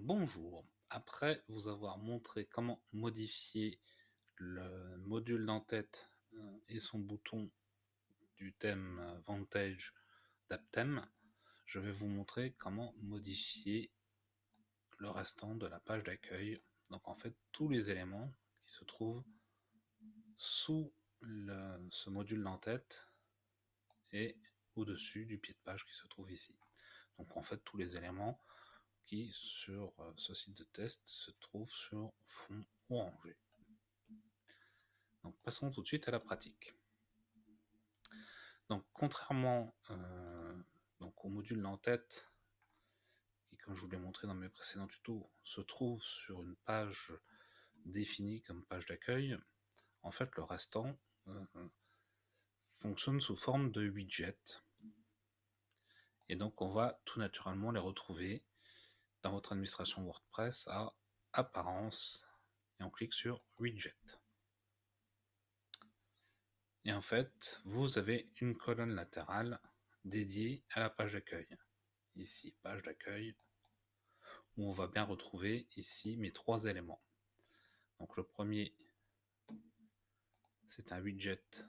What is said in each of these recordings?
Bonjour. Après vous avoir montré comment modifier le module d'entête et son bouton du thème Vantage d'Aptem, je vais vous montrer comment modifier le restant de la page d'accueil. Donc en fait tous les éléments qui se trouvent sous ce module d'entête et au-dessus du pied de page qui se trouve ici. Donc en fait tous les éléments qui sur ce site de test se trouvent sur fond orangé. Donc passons tout de suite à la pratique. Donc contrairement au module d'entête, qui comme je vous l'ai montré dans mes précédents tutos, se trouve sur une page définie comme page d'accueil, en fait le restant fonctionne sous forme de widgets. Et donc on va tout naturellement les retrouver dans votre administration WordPress à Apparence, et on clique sur Widget. Et en fait, vous avez une colonne latérale dédiée à la page d'accueil. Ici, page d'accueil, où on va bien retrouver ici mes trois éléments. Donc le premier, c'est un widget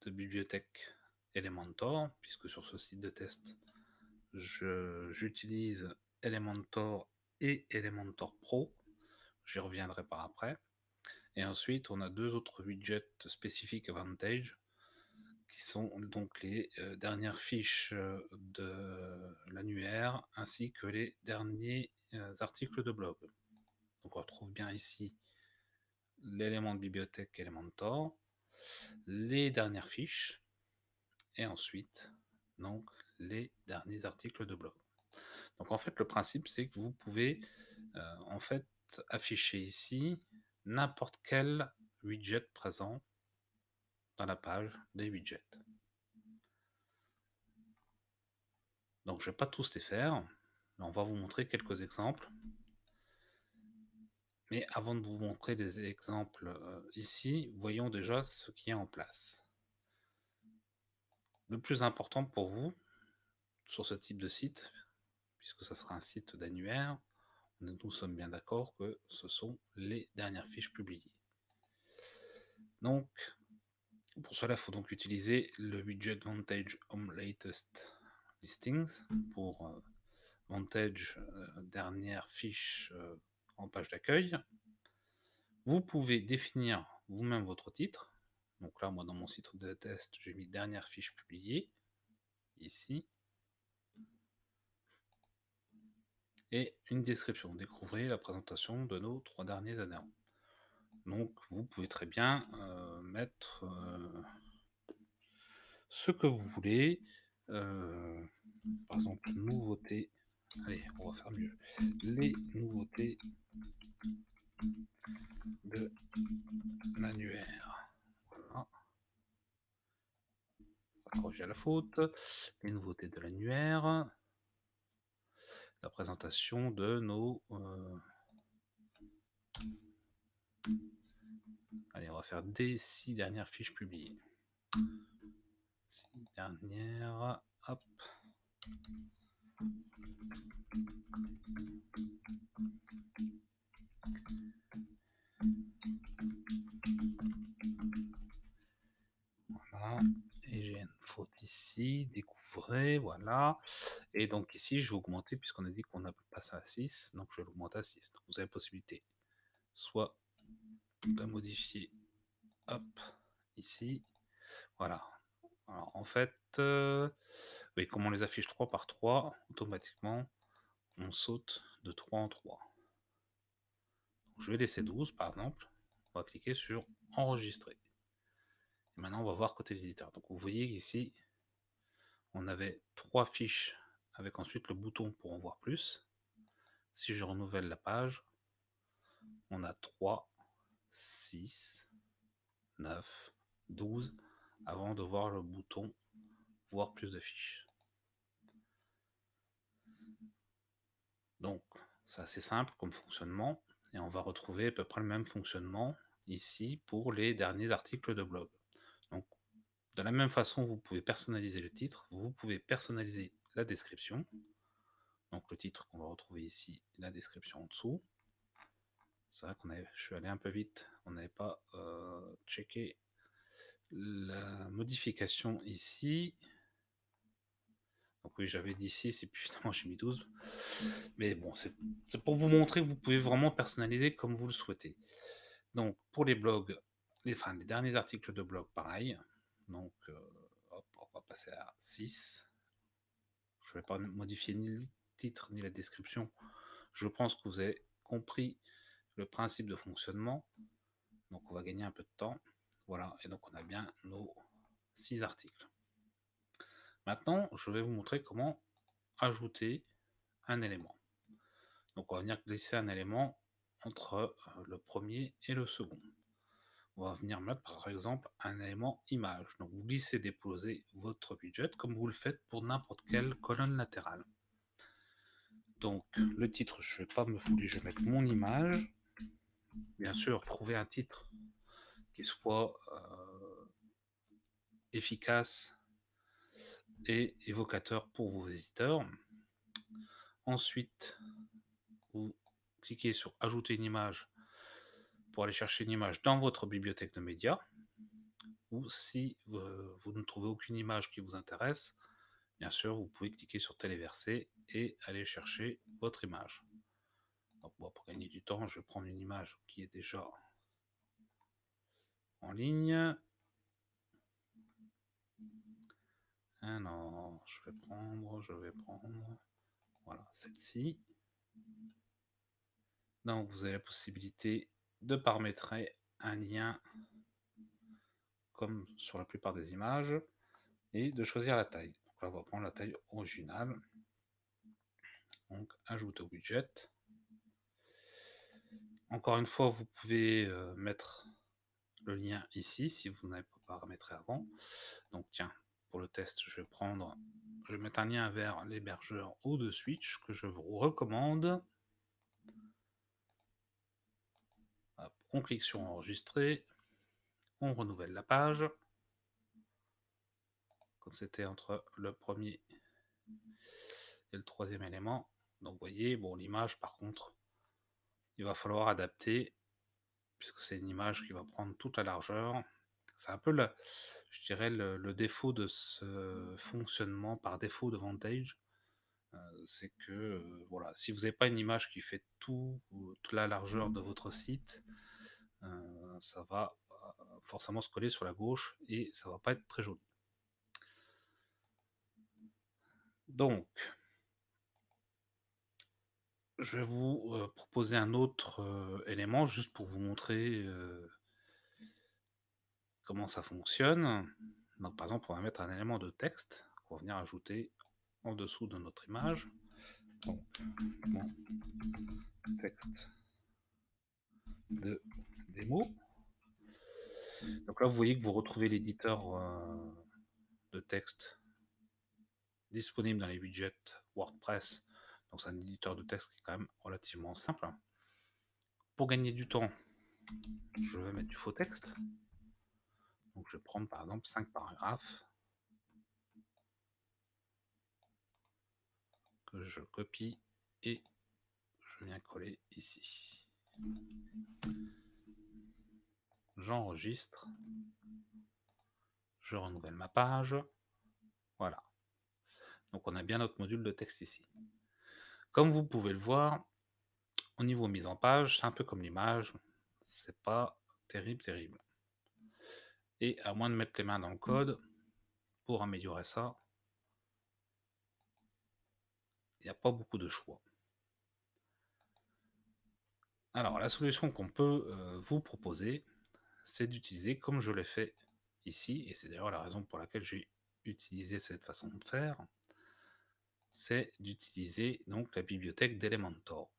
de bibliothèque Elementor, puisque sur ce site de test, j'utilise Elementor et Elementor Pro. J'y reviendrai par après. Et ensuite, on a deux autres widgets spécifiques à Vantage, qui sont donc les dernières fiches de l'annuaire, ainsi que les derniers articles de blog. Donc on retrouve bien ici l'élément de bibliothèque Elementor, les dernières fiches, et ensuite donc les derniers articles de blog. Donc en fait le principe c'est que vous pouvez en fait afficher ici n'importe quel widget présent dans la page des widgets. Donc je ne vais pas tous les faire, mais on va vous montrer quelques exemples. Mais avant de vous montrer des exemples ici, voyons déjà ce qui est en place. Le plus important pour vous, sur ce type de site, puisque ça sera un site d'annuaire, nous sommes bien d'accord que ce sont les dernières fiches publiées. Donc, pour cela, il faut donc utiliser le widget Vantage Home Latest Listings pour Vantage dernière fiche en page d'accueil. Vous pouvez définir vous-même votre titre. Donc là, moi, dans mon site de test, j'ai mis dernière fiche publiée, ici. Et une description. Découvrez la présentation de nos trois derniers adhérents. Donc, vous pouvez très bien mettre ce que vous voulez. Par exemple, nouveautés. Allez, on va faire mieux. Les nouveautés de l'annuaire. Voilà. Corriger la faute. Les nouveautés de l'annuaire. La présentation de nos... Allez, on va faire des 6 dernières fiches publiées. 6 dernières... Hop. Voilà. Et j'ai une faute ici. Découvrez, voilà. Et donc ici, je vais augmenter, puisqu'on a dit qu'on a passé à 6, donc je vais l'augmenter à 6. Donc vous avez la possibilité soit de modifier, hop, ici, voilà. Alors en fait, oui, comme on les affiche 3 par 3, automatiquement, on saute de 3 en 3. Donc, je vais laisser 12 par exemple, on va cliquer sur enregistrer. Et maintenant, on va voir côté visiteur. Donc vous voyez qu'ici, on avait 3 fiches avec ensuite le bouton pour en voir plus. Si je renouvelle la page, on a 3, 6, 9, 12, avant de voir le bouton voir plus de fiches. Donc, c'est assez simple comme fonctionnement, et on va retrouver à peu près le même fonctionnement ici pour les derniers articles de blog. Donc, de la même façon, vous pouvez personnaliser le titre, vous pouvez personnaliser la description. Donc le titre qu'on va retrouver ici, la description en dessous. C'est vrai je suis allé un peu vite, on n'avait pas checké la modification ici. Donc oui, j'avais dit 6 et puis finalement j'ai mis 12. Mais bon, c'est pour vous montrer que vous pouvez vraiment personnaliser comme vous le souhaitez. Donc pour les blogs, les derniers articles de blog, pareil. Donc hop, on va passer à 6. Je ne vais pas modifier ni le titre ni la description. Je pense que vous avez compris le principe de fonctionnement. Donc on va gagner un peu de temps. Voilà, et donc on a bien nos 6 articles. Maintenant, je vais vous montrer comment ajouter un élément. Donc on va venir glisser un élément entre le premier et le second. On va venir mettre par exemple un élément image. Donc vous glissez, déposez votre widget comme vous le faites pour n'importe quelle colonne latérale. Donc le titre, je ne vais pas me fouler, je vais mettre mon image. Bien sûr, trouver un titre qui soit efficace et évocateur pour vos visiteurs. Ensuite, vous cliquez sur ajouter une image pour aller chercher une image dans votre bibliothèque de médias. Ou si vous ne trouvez aucune image qui vous intéresse, bien sûr, vous pouvez cliquer sur téléverser et aller chercher votre image. Donc, bon, pour gagner du temps, je vais prendre une image qui est déjà en ligne. Alors, je vais prendre, voilà, celle-ci. Donc, vous avez la possibilité de paramétrer un lien comme sur la plupart des images et de choisir la taille. Donc là, on va prendre la taille originale. Donc, ajouter au widget. Encore une fois, vous pouvez mettre le lien ici si vous n'avez pas paramétré avant. Donc tiens, pour le test, je vais mettre un lien vers l'hébergeur ou de Switch que je vous recommande. Hop, on clique sur enregistrer, on renouvelle la page, comme c'était entre le premier et le troisième élément. Donc vous voyez, bon, l'image par contre, il va falloir adapter puisque c'est une image qui va prendre toute la largeur. C'est un peu, je dirais, le défaut de ce fonctionnement par défaut de Vantage. C'est que voilà, si vous n'avez pas une image qui fait toute la largeur de votre site, ça va forcément se coller sur la gauche et ça va pas être très joli. Donc, je vais vous proposer un autre élément juste pour vous montrer comment ça fonctionne. Donc, par exemple, on va mettre un élément de texte qu'on va venir ajouter en dessous de notre image. Donc, mon texte de démo. Donc là, vous voyez que vous retrouvez l'éditeur de texte disponible dans les widgets WordPress. Donc c'est un éditeur de texte qui est quand même relativement simple. Pour gagner du temps, je vais mettre du faux texte. Donc je vais prendre par exemple 5 paragraphes que je copie et je viens coller ici. J'enregistre. Je renouvelle ma page. Voilà. Donc on a bien notre module de texte ici. Comme vous pouvez le voir, au niveau mise en page, c'est un peu comme l'image, c'est pas terrible. Et à moins de mettre les mains dans le code, pour améliorer ça, il n'y a pas beaucoup de choix. Alors la solution qu'on peut vous proposer, c'est d'utiliser comme je l'ai fait ici, et c'est d'ailleurs la raison pour laquelle j'ai utilisé cette façon de faire, c'est d'utiliser donc la bibliothèque d'Elementor.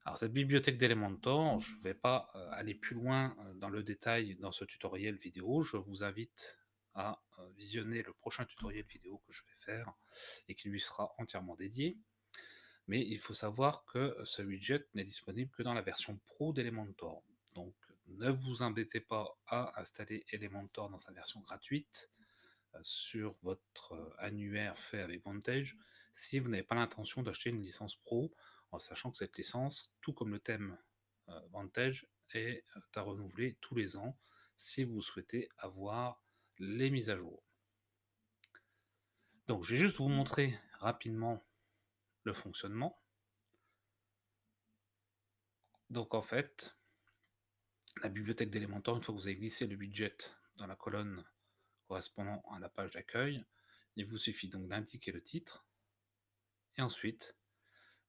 Alors cette bibliothèque d'Elementor, je ne vais pas aller plus loin dans le détail dans ce tutoriel vidéo, je vous invite à visionner le prochain tutoriel vidéo que je vais faire et qui lui sera entièrement dédié. Mais il faut savoir que ce widget n'est disponible que dans la version pro d'Elementor. Donc ne vous embêtez pas à installer Elementor dans sa version gratuite sur votre annuaire fait avec Vantage si vous n'avez pas l'intention d'acheter une licence pro, en sachant que cette licence, tout comme le thème Vantage, est à renouveler tous les ans si vous souhaitez avoir les mises à jour. Donc je vais juste vous montrer rapidement le fonctionnement. Donc en fait, la bibliothèque d'Elementor, une fois que vous avez glissé le widget dans la colonne correspondant à la page d'accueil, il vous suffit donc d'indiquer le titre, et ensuite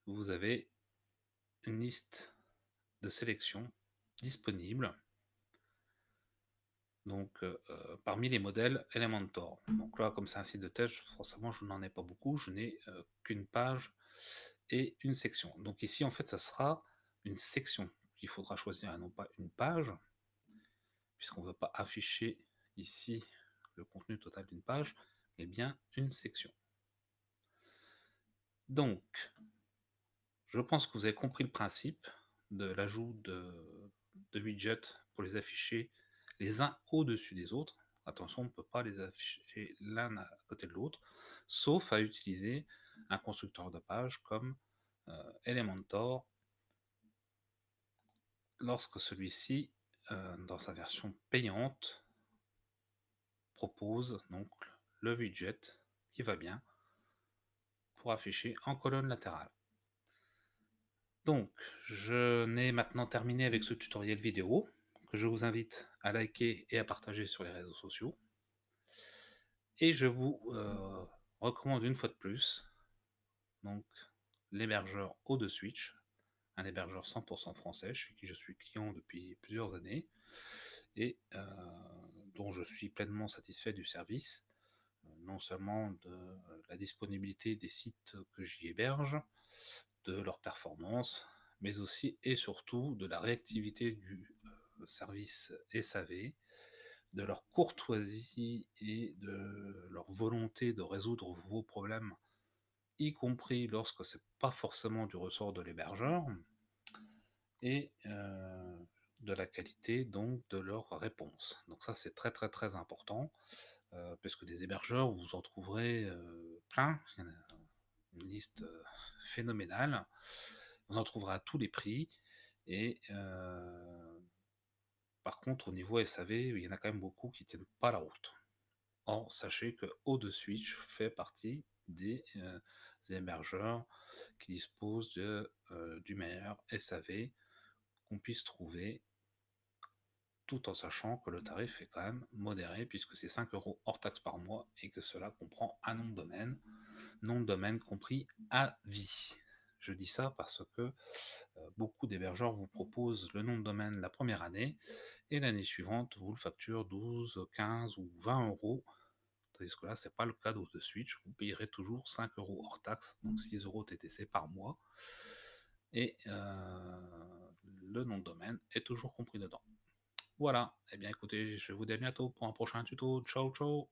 vous avez une liste de sélection disponible, donc parmi les modèles Elementor. Donc là, comme c'est un site de test, forcément je n'en ai pas beaucoup, je n'ai qu'une page et une section. Donc ici en fait ça sera une section qu'il faudra choisir et non pas une page, puisqu'on ne veut pas afficher ici le contenu total d'une page, mais bien une section. Donc, je pense que vous avez compris le principe de l'ajout de widgets pour les afficher les uns au-dessus des autres. Attention, on ne peut pas les afficher l'un à côté de l'autre, sauf à utiliser un constructeur de page comme Elementor, lorsque celui-ci, dans sa version payante, propose donc le widget qui va bien pour afficher en colonne latérale. Donc, je n'ai maintenant terminé avec ce tutoriel vidéo, que je vous invite à liker et à partager sur les réseaux sociaux. Et je vous recommande une fois de plus donc l'hébergeur O2Switch, un hébergeur 100% français, chez qui je suis client depuis plusieurs années, et dont je suis pleinement satisfait du service, non seulement de la disponibilité des sites que j'y héberge, de leur performance, mais aussi et surtout de la réactivité du service SAV, de leur courtoisie et de leur volonté de résoudre vos problèmes, y compris lorsque c'est pas forcément du ressort de l'hébergeur, et de la qualité donc de leurs réponses. Donc ça c'est très très très important, parce que des hébergeurs, vous en trouverez plein, il y en a une liste phénoménale, vous en trouverez à tous les prix, et par contre au niveau SAV, il y en a quand même beaucoup qui tiennent pas la route. Or, sachez que O2Switch fait partie des hébergeurs qui disposent du meilleur SAV qu'on puisse trouver, tout en sachant que le tarif est quand même modéré, puisque c'est 5 € hors taxe par mois, et que cela comprend un nom de domaine compris à vie. Je dis ça parce que beaucoup d'hébergeurs vous proposent le nom de domaine la première année, et l'année suivante vous le facturent 12, 15 ou 20 €. Tandis que là, c'est pas le cas de Switch, vous payerez toujours 5 € hors taxe, donc 6 € TTC par mois, et le nom de domaine est toujours compris dedans. Voilà, et bien écoutez, je vous dis à bientôt pour un prochain tuto. Ciao ciao.